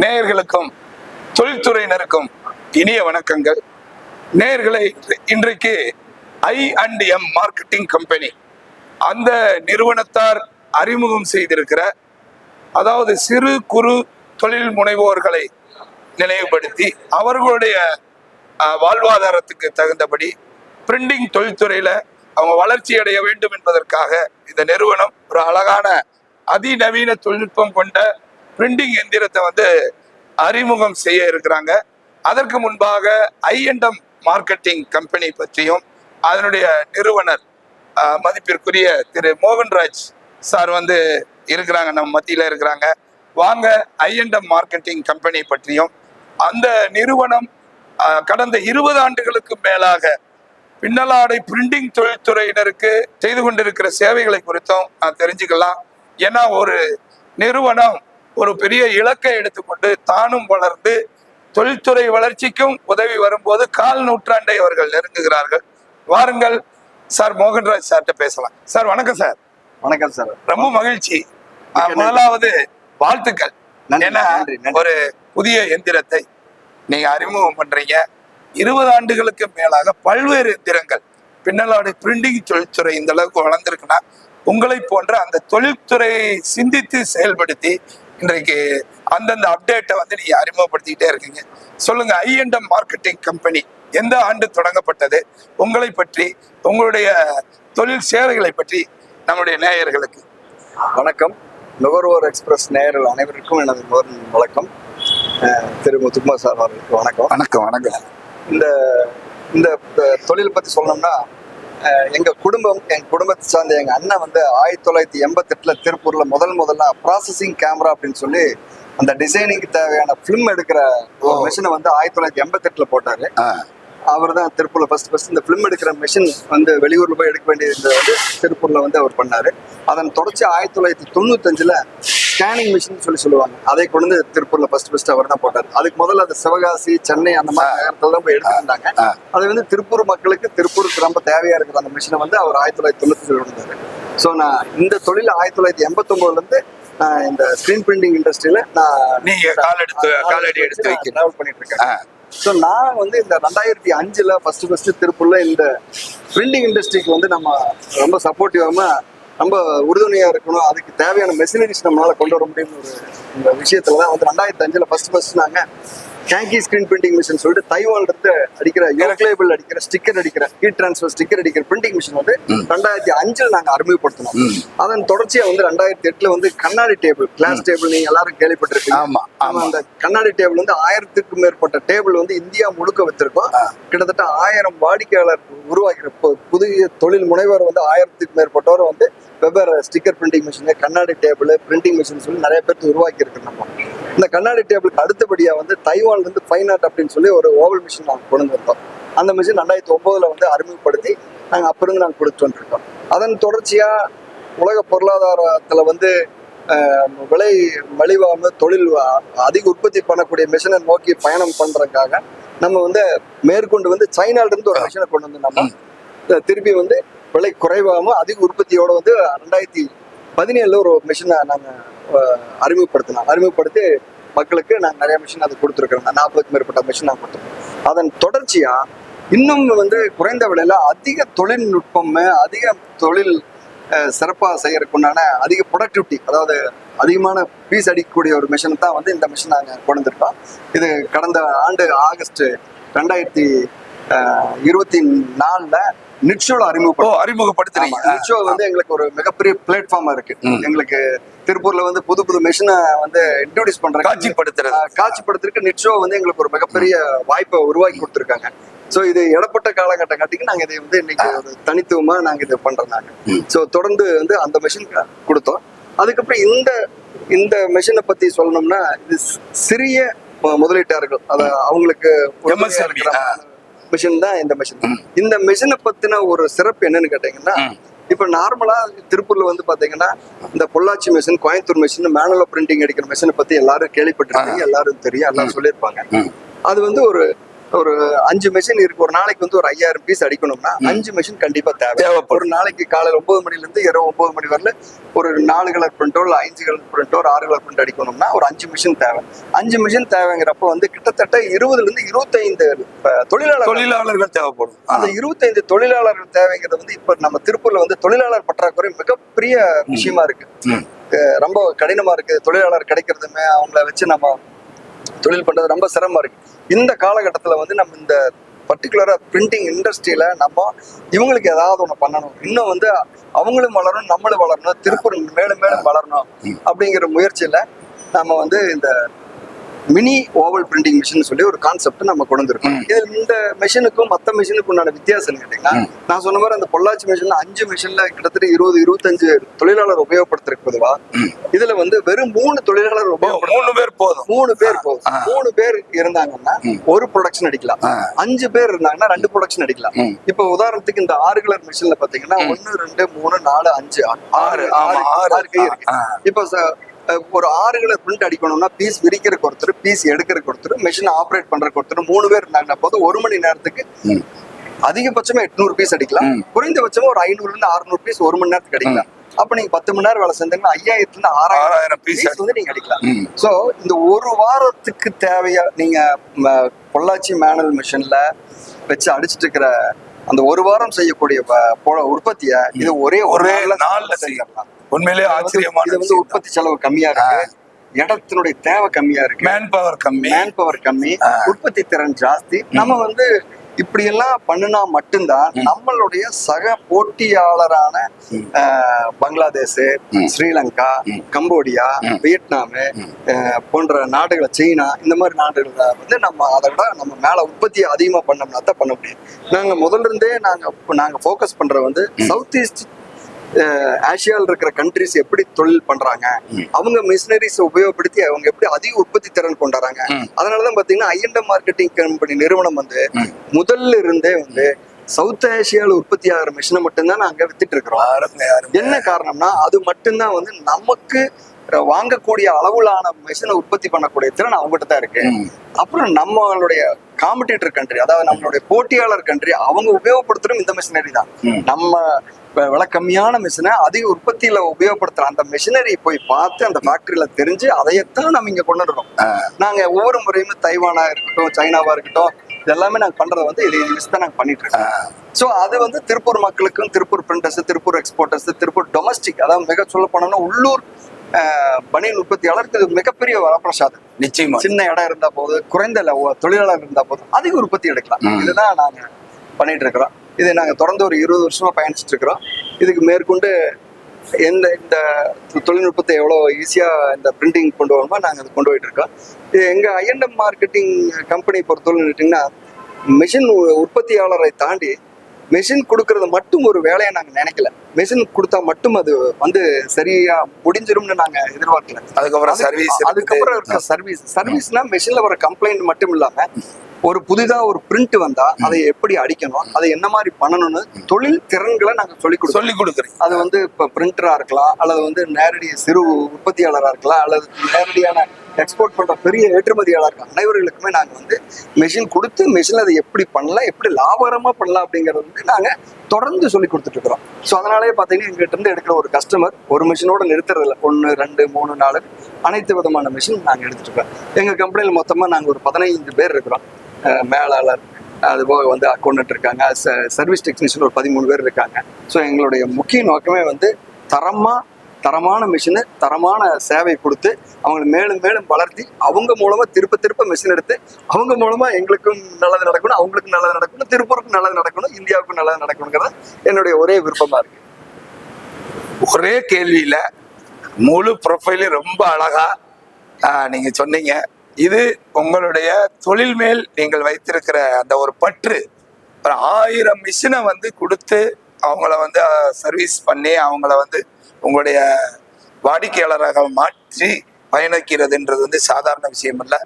நேயர்களுக்கும் தொழில்துறையினருக்கும் இனிய வணக்கங்கள். நேயர்களை, இன்றைக்கு I&M மார்க்கெட்டிங் கம்பெனி அந்த நிறுவனத்தார் அறிமுகம் செய்திருக்கிற, அதாவது சிறு குறு தொழில் முனைவோர்களை நினைவுபடுத்தி அவர்களுடைய வாழ்வாதாரத்துக்கு தகுந்தபடி பிரிண்டிங் தொழில்துறையில அவங்க வளர்ச்சி அடைய வேண்டும் என்பதற்காக இந்த நிறுவனம் ஒரு அழகான அதிநவீன தொழில்நுட்பம் கொண்ட பிரிண்டிங் எந்திரத்தை அறிமுகம் செய்ய இருக்கிறாங்க. அதற்கு முன்பாக I&M மார்க்கெட்டிங் கம்பெனி பற்றியும் அதனுடைய நிறுவனர் மதிப்பிற்குரிய திரு மோகன்ராஜ் சார் இருக்கிறாங்க, நம்ம மத்தியில இருக்கிறாங்க. வாங்க I&M மார்க்கெட்டிங் கம்பெனி பற்றியும் அந்த நிறுவனம் கடந்த 20 ஆண்டுகளுக்கு மேலாக பின்னலாடை பிரிண்டிங் தொழில்துறையினருக்கு செய்து கொண்டிருக்கிற சேவைகளை குறித்தும் தெரிஞ்சுக்கலாம். ஏன்னா ஒரு நிறுவனம் ஒரு பெரிய இலக்கை எடுத்துக்கொண்டு தானும் வளர்ந்து தொழில்துறை வளர்ச்சிக்கும் உதவி வரும்போது 1/4 நூற்றாண்டை அவர்கள் நெருங்குகிறார்கள். வாருங்கள் சார், மோகன்ராஜ் சார்கிட்ட பேசலாம். சார் வணக்கம் சார். வணக்கம் சார், ரொம்ப மகிழ்ச்சி. முதலாவது வாழ்த்துக்கள். ஏன்னா ஒரு புதிய எந்திரத்தை நீங்க அறிமுகம் பண்றீங்க. 20 ஆண்டுகளுக்கு மேலாக பல்வேறு எந்திரங்கள் பின்னலாடை பிரிண்டிங் தொழில்துறை இந்த அளவுக்கு வளர்ந்துருக்குன்னா உங்களை போன்ற அந்த தொழில்துறையை சிந்தித்து செயல்படுத்தி இன்றைக்கு அந்தந்த அப்டேட்டை நீங்க அறிமுகப்படுத்திக்கிட்டே இருக்கீங்க. சொல்லுங்க, I&M மார்க்கெட்டிங் கம்பெனி எந்த ஆண்டு தொடங்கப்பட்டது? உங்களை பற்றி, உங்களுடைய தொழில் சேவைகளை பற்றி நம்முடைய நேயர்களுக்கு. வணக்கம். நுகர்வோர் எக்ஸ்பிரஸ் நேயர்கள் அனைவருக்கும் எனது வணக்கம். திரு முத்துக்குமார் சார் அவர்களுக்கு வணக்கம். வணக்கம் வணக்கம். இந்த தொழில் பத்தி சொல்லணும்னா, எங்க குடும்பத்தை சார்ந்த எங்க அண்ணன் 1988 திருப்பூர்ல முதல்ல ப்ராசஸிங் கேமரா அப்படின்னு சொல்லி அந்த டிசைனிங்க்கு தேவையான பிலிம் எடுக்கிற ஒரு மிஷினை 1988 போட்டாரு. அவர் தான் திருப்பூர்ல ஃபர்ஸ்ட் இந்த பிலிம் எடுக்கிற மிஷின் வெளியூர்ல போய் எடுக்க வேண்டியது திருப்பூர்ல அவர் பண்ணாரு. அதன் தொடர்ச்சி 1995 ஸ்கேனிங் மிஷின் சொல்லுவாங்க, அதை கொண்டு திருப்பூர்ல ஃபர்ஸ்ட் அவர் தான் போட்டார். அதுக்கு முதல்ல அது சிவகாசி, சென்னை அந்த மாதிரி நகரத்துல தான் போய் எடுத்துருந்தாங்க. அது திருப்பூர் மக்களுக்கு, திருப்பூருக்கு ரொம்ப தேவையா இருக்கிற அந்த மிஷினை அவர் 1990 இருந்தாரு. ஸோ நான் இந்த தொழில் 1989 நான் இந்த ஸ்கிரீன் பிரிண்டிங் இண்டஸ்ட்ரியில காலடி எடுத்து டிராவல் பண்ணிட்டு இருக்கேன். ஸோ நான் இந்த 2005 ஃபர்ஸ்ட் திருப்பூர்ல இந்த பிரிண்டிங் இண்டஸ்ட்ரிக்கு நம்ம ரொம்ப சப்போர்ட்டிவாக ரொம்ப உறுதுணையா இருக்கணும், அதுக்கு தேவையான மெஷினரிஸ் நம்மளால கொண்டு வர முடியும்னு ஒரு இந்த விஷயத்துலதான் வந்து 2005 ஃபர்ஸ்ட் நாங்க கேங்கி ஸ்கிரீன் பிரிண்டிங் மிஷின் சொல்லிட்டு தைவான்ல இருந்து அடிக்கிற லேபிள் அடிக்கிற ஸ்டிக்கர் அடிக்கிற ஹீட் டிரான்ஸ்ஃபர் ஸ்டிக்கர் அடிக்கிற பிரிண்டிங் மிஷின் வந்து 2005 நாங்க அறிமுகப்படுத்தினோம். அதன் தொடர்ச்சியா வந்து 2008 வந்து கண்ணாடி டேபிள், கிளாஸ் டேபிள் நீங்க எல்லாரும் கேள்விப்பட்டிருக்கீங்க. ஆமா, அந்த கண்ணாடி டேபிள் வந்து 1000க்கும் மேற்பட்ட டேபிள் வந்து இந்தியா முழுக்க வச்சிருக்கோம். கிட்டத்தட்ட 1000 வாடிக்கையாளர் உருவாக்கிற புதிய தொழில் முனைவர் வந்து 1000க்கும் மேற்பட்டவர் வந்து வெவ்வேறு ஸ்டிக்கர் பிரிண்டிங் மிஷின், கண்ணாடி டேபிள், பிரிண்டிங் மிஷின் சொல்லி நிறைய பேருக்கு உருவாக்கி இருக்கு. நம்ம இந்த கண்ணாடி டேபிளுக்கு அடுத்தபடியா வந்து தைவான்ல இருந்து ஃபைன் ஆர்ட் அப்படின்னு சொல்லி ஒரு ஓவல் மிஷின் நாங்கள் கொண்டு வந்தோம். அந்த மிஷின் 2009 வந்து அறிமுகப்படுத்தி நாங்கள் அப்பிருந்து நாங்கள் கொடுத்து வந்துருக்கோம். அதன் தொடர்ச்சியா உலக பொருளாதாரத்துல வந்து விலை மலிவாம தொழில் அதிக உற்பத்தி பண்ணக்கூடிய மிஷினை நோக்கி பயணம் பண்றதுக்காக நம்ம வந்து மேற்கொண்டு வந்து சைனால இருந்து ஒரு மிஷினை கொண்டு வந்து நம்ம திருப்பி வந்து விலை குறைவாம அதிக உற்பத்தியோட வந்து 2017 ஒரு மிஷினை நாங்கள் அறிமுகப்படுத்தி மக்களுக்கு நாங்கள் நிறைய மிஷின் அது கொடுத்துருக்கோம். 40க்கும் மேற்பட்ட மிஷின் நாங்கள் கொடுத்துருக்கோம். அதன் தொடர்ச்சியா இன்னும் வந்து குறைந்த விலையில அதிக தொழில்நுட்பம், அதிக தொழில் சிறப்பாக செய்யறதுக்குண்டான அதிக ப்ரொடக்டிவிட்டி, அதாவது அதிகமான பீஸ் அடிக்கக்கூடிய ஒரு மிஷின் தான் வந்து இந்த மிஷின் நாங்கள் கொண்டு வந்திருக்கோம். இது கடந்த ஆண்டு ஆகஸ்ட் 2024 நிட்ஷோல அறிமுகப்படுத்துறீங்க. நிட்ஷோ வந்து எங்களுக்கு ஒரு மிகப்பெரிய பிளாட்ஃபார்மா இருக்கு. எங்களுக்கு திருப்பூர்ல வந்து புது மிஷினை வந்து இன்ட்ரோடியூஸ் பண்ற காட்சிப்படுத்துறதுக்கு நிட்ஷோ வந்து எங்களுக்கு ஒரு மிகப்பெரிய வாய்ப்பை உருவாக்கி கொடுத்துருக்காங்க. ஸோ இது இடப்பட்ட காலகட்டம் காட்டிக்கு நாங்கள் இதை வந்து இன்னைக்கு ஒரு தனித்துவமா நாங்கள் இதை பண்றோம். நாங்கள் ஸோ தொடர்ந்து வந்து அந்த மிஷின் கொடுத்தோம். அதுக்கப்புறம் இந்த மிஷினை பத்தி சொல்லணும்னா, இது சிறிய முதலீட்டாளர்கள், அதாவது அவங்களுக்கு மிஷின் தான் இந்த மிஷின். இந்த மிஷினை பத்தின ஒரு சிறப்பு என்னன்னு கேட்டீங்கன்னா, இப்ப நார்மலா திருப்பூர்ல வந்து பாத்தீங்கன்னா இந்த Pollachi machine, Coimbatore machine, manual printing அடிக்கிற மிஷினை பத்தி எல்லாரும் கேள்விப்பட்டிருக்கீங்க, எல்லாரும் தெரியும், எல்லாரும் சொல்லியிருப்பாங்க. அது வந்து ஒரு 5 மிஷின் இருக்கு. ஒரு நாளைக்கு வந்து ஒரு 5000 பீஸ் அடிக்கணும்னா 5 மிஷின் கண்டிப்பா தேவை. ஒரு நாளைக்கு காலையில 9 மணில இருந்து இரவு 9 மணி வரல ஒரு 4 கலர் பிரிண்டோ, 5 கலர் பிரிண்டோ, ஒரு 6 கலர் பிரிண்ட் அடிக்கணும்னா ஒரு 5 மிஷின் தேவை. 5 மிஷின் தேவைங்கிறப்ப வந்து கிட்டத்தட்ட 20ல இருந்து 25 தொழிலாளர்கள் தேவைப்படும். அந்த 25 தொழிலாளர்கள் தேவைங்கிறது வந்து இப்ப நம்ம திருப்பூர்ல வந்து தொழிலாளர் பற்றாக்குறை மிகப்பெரிய விஷயமா இருக்கு. ரொம்ப கடினமா இருக்கு. தொழிலாளர் கிடைக்கிறதுமே அவங்கள வச்சு நம்ம தொழில் பண்றது ரொம்ப சிரமமா இருக்கு. இந்த காலகட்டத்துல வந்து நம்ம இந்த பர்டிகுலரா பிரிண்டிங் இண்டஸ்ட்ரியில நம்ம இவங்களுக்கு ஏதாவது ஒண்ணு பண்ணணும், இன்னும் வந்து அவங்களும் வளரணும், நம்மளும் வளரணும், திருப்பூர் மேலும் மேலும் வளரணும் அப்படிங்கிற முயற்சியில நம்ம வந்து இந்த மினி ஓவல் பிரிண்டிங் மிஷின் சொல்லி ஒரு கான்செப்ட் நம்ம கொண்டு வந்திருக்கோம். இதுல இந்த மிஷினுக்கும் மற்ற மிஷினுக்கும் உண்டான வித்தியாசம் கேட்டீங்கன்னா, நான் சொன்ன மாதிரி அந்த பொள்ளாச்சி மிஷின்ல 5 மிஷின்ல கிட்டத்தட்ட 20-25 தொழிலாளர் உபயோகப்படுத்துறதுக்கு பொதுவா இதுல வந்து வெறும் 3 தொழிலாளர் 3 பேர் போதும். 3 பேர் இருந்தாங்கன்னா ஒரு ப்ரொடக்ஷன் அடிக்கலாம். 5 பேர் இருந்தாங்கன்னா 2 ப்ரொடக்ஷன் அடிக்கலாம். இப்ப உதாரணத்துக்கு இந்த 6 கலர் மிஷின்ல பாத்தீங்கன்னா 1 2 3 4 5 6 கை இருக்கு. இப்ப ஒரு 6 கலர் பிரிண்ட் அடிக்கணும்னா பீஸ் விரிக்கிறதுக்கு ஒருத்தர், பீஸ் எடுக்கிறதுக்கு ஒருத்தர், மெஷின் ஆப்ரேட் பண்றதுக்கு ஒருத்தர், 3 பேர் இருந்தாங்கன்னா போதும் 1 மணி நேரத்துக்கு அதிகபட்சமா 800 பீஸ் அடிக்கலாம். குறைந்தபட்சமா ஒரு 500 இருந்து 600 பீஸ் 1 மணி நேரத்துக்கு அடிக்கலாம். அப்ப நீங்க 10 மணி நேரம் வேலை செஞ்சீங்கன்னா 5000 இருந்து 6000 பீஸ் வந்து நீங்க அடிக்கலாம். சோ இந்த ஒரு வாரத்துக்கு தேவையா நீங்க பொள்ளாச்சி மேனுவல் மிஷின்ல வச்சு அடிச்சுட்டு இருக்கிற அந்த ஒரு வாரம் செய்யக்கூடிய உற்பத்திய இது ஒரே நாள்ல செய்யலாம். உண்மையிலேயே ஆச்சரியமான. இது வந்து உற்பத்தி செலவு கம்மியா இருக்கு, இடத்தினுடைய தேவை கம்மியா இருக்கு, மேன் பவர் கம்மி, உற்பத்தி திறன் ஜாஸ்தி. நம்ம வந்து இப்படி எல்லாம் பண்ணுனா மட்டும்தான் நம்மளுடைய சக போட்டியாளரான பங்களாதேஷ், ஸ்ரீலங்கா, கம்போடியா, வியட்நாம் போன்ற நாடுகளை, சீனா, இந்த மாதிரி நாடுகளை வந்து நம்ம அதை விட நம்ம மேல உற்பத்தி அதிகமா பண்ணோம்னா தான் பண்ண முடியும். நாங்க முதல்ல இருந்தே நாங்க ஃபோக்கஸ் பண்ற வந்து சவுத் ஈஸ்ட் ஆசியாவில் இருக்கிற கண்ட்ரிஸ் எப்படி தொழில் பண்றாங்க, அவங்க மிஷினரிஸ் உபயோகப்படுத்தி அவங்க எப்படி அதிக உற்பத்தி திறன் கொண்டாடுறாங்க. அதனாலதான் பாத்தீங்கன்னா I&M மார்க்கெட்டிங் கம்பெனி நிறுவனம் வந்து முதல்ல இருந்தே வந்து சவுத் ஆசியாவில் உற்பத்தி ஆகிற மிஷினை மட்டும்தான் நாங்க வித்துட்டு இருக்கிறோம். என்ன காரணம்னா அது மட்டும்தான் வந்து நமக்கு வாங்கக்கூடிய அளவுலான மிஷினை உற்பத்தி பண்ணக்கூடிய திறன் அவங்ககிட்ட தான் இருக்கு. அப்புறம் நம்மளுடைய காம்படிட்டர் கண்ட்ரி, அதாவது நம்மளுடைய போட்டியாளர் கண்ட்ரி, அவங்க உபயோகப்படுத்துறோம் இந்த மிஷினரி தான். நம்ம விலை கம்மியான மிஷினை அதிக உற்பத்தியில உபயோகப்படுத்துற அந்த மிஷினரி போய் பார்த்து அந்த ஃபேக்டரியில தெரிஞ்சு அதையத்தான் நம்ம இங்க கொண்டு வரோம். நாங்க ஒவ்வொரு முறையுமே தைவானா இருக்கட்டும், சைனாவா இருக்கட்டும், இது எல்லாமே நாங்க பண்றதை வந்து இதை வச்சு தான் நாங்க பண்ணிட்டு இருக்கோம். ஸோ அது வந்து திருப்பூர் மக்களுக்கும், Tiruppur printers, Tiruppur exporters, Tiruppur domestic, அதாவது மிக சொல்ல போனோம்னா உள்ளூர் பனியன் உற்பத்தியாளருக்கு இது மிகப்பெரிய வரப்பிரசாதம். நிச்சயமா சின்ன இடம் இருந்தா போது, குறைந்த தொழிலாளர் இருந்தா போதும், அதிக உற்பத்தி எடுக்கலாம். இதுதான் நாங்க பண்ணிட்டு இருக்கிறோம். இதை நாங்க தொடர்ந்து ஒரு 20 வருஷமா பயணிச்சுட்டு இருக்கிறோம். இதுக்கு மேற்கொண்டு இந்த தொழில்நுட்பத்தை எவ்வளோ ஈஸியா இந்த பிரிண்டிங் கொண்டு வரணுமோ நாங்க அதை கொண்டு போயிட்டு இருக்கோம். இது எங்க ஐஎன்எம் மார்க்கெட்டிங் கம்பெனி பொறுத்தவரைட்டீங்கன்னா, மிஷின் உற்பத்தியாளரை தாண்டி மெஷின் கொடுக்கறது மட்டும் ஒரு வேலையை நாங்க நினைக்கல. மெஷின் கொடுத்தா மட்டும் அது வந்து சரியா முடிஞ்சிரும்னு நாங்க எதிர்பார்க்கல. அதுக்கப்புறம் இருக்க சர்வீஸ்னா மெஷின்ல வர கம்ப்ளைண்ட் மட்டும் இல்லாம ஒரு புதிதா ஒரு பிரிண்ட் வந்தா அதை எப்படி அடிக்கணும், அதை என்ன மாதிரி பண்ணணும்னு தொழில் திறன்களை நாங்க சொல்லி கொடுக்குறோம். அது வந்து இப்ப பிரிண்டரா இருக்கலாம், அல்லது வந்து நேரடி சிறு உற்பத்தியாளராக இருக்கலாம், அல்லது நேரடியான எக்ஸ்போர்ட் பண்ற பெரிய ஏற்றுமதியாளர் இருக்கலாம். அனைவர்களுக்குமே நாங்க வந்து மெஷின் கொடுத்து மெஷின் அதை எப்படி பண்ணலாம், எப்படி லாபகரமா பண்ணலாம் அப்படிங்கறது வந்து நாங்க தொடர்ந்து சொல்லி கொடுத்துட்டு இருக்கிறோம். ஸோ அதனாலே பார்த்தீங்கன்னா எங்கிட்ட இருந்து எடுக்கிற ஒரு கஸ்டமர் ஒரு மிஷினோட நிறுத்துறது இல்லை. 1, 2, 3, 4 அனைத்து விதமான மிஷின் நாங்கள் எடுத்துட்டு இருக்கோம். எங்க கம்பெனியில் மொத்தமாக நாங்கள் ஒரு 15 பேர் இருக்கிறோம். மேலாளர், அது போக வந்து அக்கௌண்டன்ட் இருக்காங்க, சர்வீஸ் டெக்னீஷியன் ஒரு 13 பேர் இருக்காங்க. ஸோ எங்களுடைய முக்கிய நோக்கமே வந்து தரமான மிஷினு, தரமான சேவை கொடுத்து அவங்களை மேலும் மேலும் வளர்த்தி அவங்க மூலமா திருப்ப மிஷின் எடுத்து அவங்க மூலமா எங்களுக்கும் நல்லது நடக்கணும், அவங்களுக்கும் நல்லது நடக்கணும், திருப்பூருக்கும் நல்லது நடக்கணும், இந்தியாவுக்கும் நல்லது நடக்கணுங்கிறது என்னுடைய ஒரே விருப்பமா இருக்கு. ஒரே கேள்வியில முழு ப்ரொஃபைலும் ரொம்ப அழகா நீங்க சொன்னீங்க. இது உங்களுடைய தொழில் மேல் நீங்கள் வைத்திருக்கிற அந்த ஒரு பற்று. 1000 மிஷினை வந்து கொடுத்து அவங்கள வந்து சர்வீஸ் பண்ணி அவங்கள வந்து உங்களுடைய வாடிக்கையாளராக மாற்றி பயணிக்கிறதுன்றது வந்து சாதாரண விஷயம் இல்லை.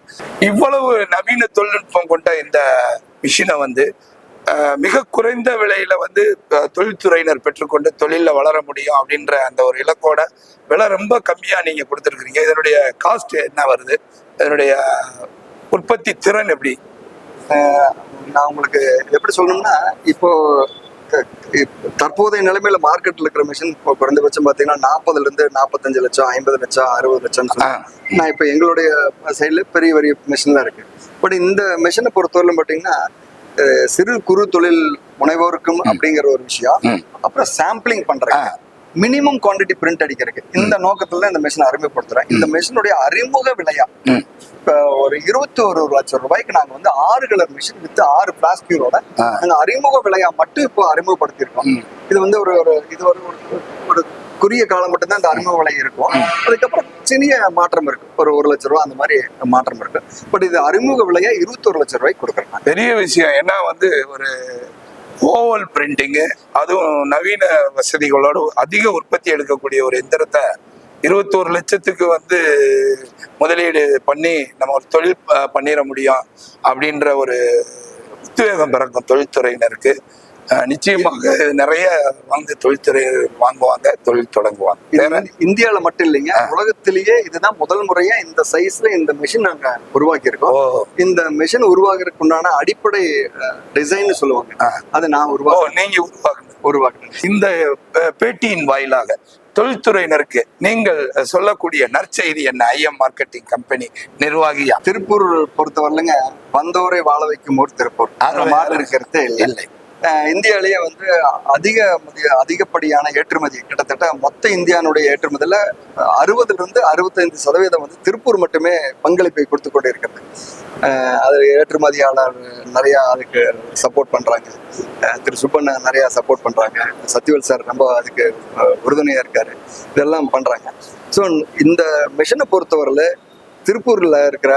இவ்வளவு நவீன தொழில்நுட்பம் கொண்ட இந்த மிஷினை வந்து மிக குறைந்த விலையில வந்து தொழில்துறையினர் பெற்றுக்கொண்டு தொழிலில் வளர முடியும் அப்படின்ற அந்த ஒரு இலக்கோட விலை ரொம்ப கம்மியா நீங்க கொடுத்துருக்குறீங்க. இதனுடைய காஸ்ட் என்ன வருது, இதனுடைய உற்பத்தி திறன் எப்படி? நான் உங்களுக்கு எப்படி சொல்லணும்னா, இப்போ தற்போதைய நிலைமையில மார்க்கெட்ல இருக்கிற மிஷின் இப்போ குறைந்தபட்சம் பாத்தீங்கன்னா 40 இருந்து 45 லட்சம், 50 லட்சம், 60 லட்சம். நான் இப்போ எங்களுடைய சைட்ல பெரிய மிஷின்லாம் இருக்கு. பட் இந்த மிஷினை பொறுத்தவரையிலும் பாத்தீங்கன்னா சிறு குறு தொழில் முனைவோருக்கும் அப்படிங்கிற ஒரு விஷயம், அப்புறம் சாம்பிளிங் பண்றேன், மினிமம் குவான்டிட்டி பிரிண்ட் அடிக்கிறதுக்கு இந்த நோக்கத்துல இந்த மிஷினை அறிமுகப்படுத்துறேன். இந்த மிஷினுடைய அறிமுக விலையா இப்ப ஒரு 21 லட்சம் ரூபாய்க்கு நாங்க வந்து 6 கலர் மிஷின் வித் 6 பிளாஸ்டிக்கோட நாங்க அறிமுக விலையா மட்டும் இப்போ அறிமுகப்படுத்திருக்கோம். இது வந்து ஒரு குறுகிய காலம் மட்டும்தான் இந்த அறிமுக விலை இருக்கும். அதுக்கப்புறம் சிறிய மாற்றம் இருக்கு, ஒரு 1 லட்சம் ரூபாய் அந்த மாதிரி மாற்றம் இருக்கு. பட் இது அறிமுக விலையா 21 லட்சம் ரூபாய்க்கு கொடுக்குறேன். பெரிய விஷயம். ஏன்னா வந்து ஒரு ஓவல் பிரிண்டிங்கு, அதுவும் நவீன வசதிகளோடு அதிக உற்பத்தி எடுக்கக்கூடிய ஒரு எந்திரத்தை 21 லட்சத்துக்கு வந்து முதலீடு பண்ணி நம்ம ஒரு தொழில் பண்ணிட முடியும் அப்படின்ற ஒரு உத்வேகம் பிறக்கும் தொழில்துறையினருக்கு. நிச்சயமாக நிறைய தொழில்துறை வாங்குவாங்க, தொழில் தொடங்குவாங்க. இந்தியாவில மட்டும் இல்லைங்க, உலகத்திலேயே இதுதான் முதல் முறையா இந்த சைஸ்ல இந்த மிஷின் நாங்க உருவாக்கி இருக்கோம். இந்த மிஷின் உருவாக்குறதுக்கு உண்டான அடிப்படை டிசைன் சொல்லுவாங்க, அதை நான் நீங்க உருவாக்குனேன். இந்த பேட்டியின் வாயிலாக தொழில்துறையினருக்கு நீங்கள் சொல்லக்கூடிய நற்செய்தி என்ன? ஐஎம் மார்க்கெட்டிங் கம்பெனி நிர்வாகியா? திருப்பூர் பொறுத்தவரையிலுங்க, வந்தோரை வாழ வைக்கும் ஊர் திருப்பூர், மாறு இருக்கிறதே இல்லை. இந்தியாவிலேயே வந்து அதிகப்படியான ஏற்றுமதி, கிட்டத்தட்ட மொத்த இந்தியாவுடைய ஏற்றுமதியில 60 இருந்து 65% வந்து திருப்பூர் மட்டுமே பங்களிப்பை கொடுத்து கொண்டு இருக்கிறது. அது ஏற்றுமதியாளர் நிறைய அதுக்கு சப்போர்ட் பண்றாங்க. திரு சுப்பண்ண நிறைய சப்போர்ட் பண்றாங்க. சத்யவேல் சார் ரொம்ப அதுக்கு உறுதுணையா இருக்காரு. இதெல்லாம் பண்றாங்க. ஸோ இந்த மிஷினை பொறுத்தவரையில திருப்பூர்ல இருக்கிற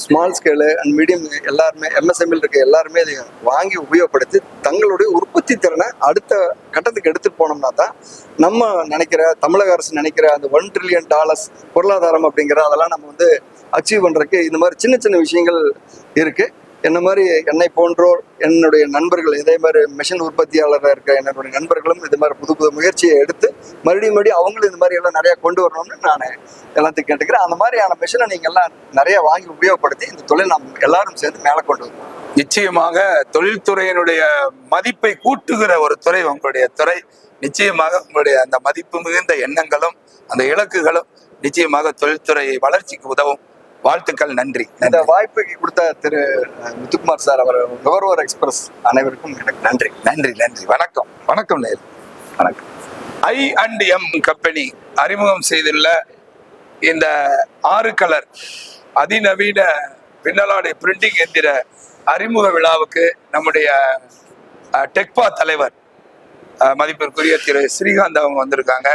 ஸ்மால் ஸ்கேலு அண்ட் மீடியம் எல்லாருமே, எம்எஸ்எம்இல் இருக்க எல்லாருமே இதை வாங்கி உபயோகப்படுத்தி தங்களுடைய உற்பத்தி திறனை அடுத்த கட்டத்துக்கு எடுத்துட்டு போனோம்னா தான் நம்ம நினைக்கிற, தமிழக அரசு நினைக்கிற அந்த $1 trillion பொருளாதாரம் அப்படிங்கிற அதெல்லாம் நம்ம வந்து அச்சீவ் பண்றதுக்கு இந்த மாதிரி சின்ன சின்ன விஷயங்கள் இருக்கு. என்ன மாதிரி என்னை போன்றோர், என்னுடைய நண்பர்கள், இதே மாதிரி மிஷின் உற்பத்தியாளராக இருக்க என்னுடைய நண்பர்களும் இது மாதிரி புது முயற்சியை எடுத்து மறுபடியும் அவங்களும் இந்த மாதிரி எல்லாம் நிறைய கொண்டு வரணும்னு நான் எல்லாத்தையும் கேட்டுக்கிறேன். அந்த மாதிரியான மிஷினை நீங்க எல்லாம் நிறைய வாங்கி உபயோகப்படுத்தி இந்த தொழில் நம்ம எல்லாரும் சேர்ந்து மேலே கொண்டு வருவோம். நிச்சயமாக தொழில்துறையினுடைய மதிப்பை கூட்டுகிற ஒரு துறை உங்களுடைய துறை. நிச்சயமாக உங்களுடைய அந்த மதிப்பு மிகுந்த எண்ணங்களும் அந்த இலக்குகளும் நிச்சயமாக தொழில்துறை வளர்ச்சிக்கு உதவும். வாழ்த்துக்கள். நன்றி. இந்த வாய்ப்புக்கு கொடுத்த திரு முத்துக்குமார் சார், அவர் நுகர்வோர் எக்ஸ்பிரஸ் அனைவருக்கும் எனக்கு நன்றி. நன்றி. நன்றி. வணக்கம். வணக்கம் நேர். வணக்கம். I&M கம்பெனி அறிமுகம் செய்துள்ள இந்த 6 கலர் அதிநவீன பின்னலாடை பிரிண்டிங் எந்திர அறிமுக விழாவுக்கு நம்முடைய டெக்பா தலைவர் மதிப்பிற்குரிய திரு ஸ்ரீகாந்த் அவங்க வந்திருக்காங்க.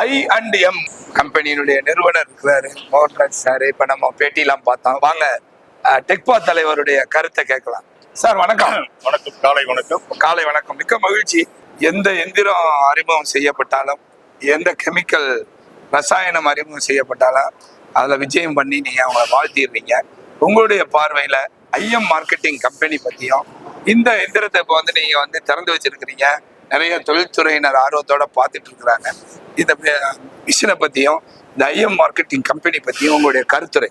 I&M கம்பெனியினுடைய நிறுவனர் இருக்கிறாரு மோகன்ராஜ் சார். இப்ப நம்ம பேட்டிலாம் பார்த்தோம். வாங்க டெக்பா தலைவருடைய கருத்தை கேட்கலாம். சார் வணக்கம். வணக்கம். காலை வணக்கம். காலை வணக்கம். மிக்க மகிழ்ச்சி. எந்த எந்திரம் அறிமுகம் செய்யப்பட்டாலும், எந்த கெமிக்கல் ரசாயனம் அறிமுகம் செய்யப்பட்டாலும் அதுல விஜயம் பண்ணி நீங்க அவங்களை வாழ்த்திடுறீங்க. உங்களுடைய பார்வையில IM மார்க்கெட்டிங் கம்பெனி பத்தியும், இந்த எந்திரத்தை இப்போ வந்து நீங்க வந்து திறந்து வச்சிருக்கிறீங்க, நிறைய தொழில்துறையினர் ஆர்வத்தோட பார்த்துட்டு இருக்கிறாங்க. இந்த மிஷினை பத்தியும், இந்த IM மார்க்கெட்டிங் கம்பெனி பத்தியும் உங்களுடைய கருத்துரை.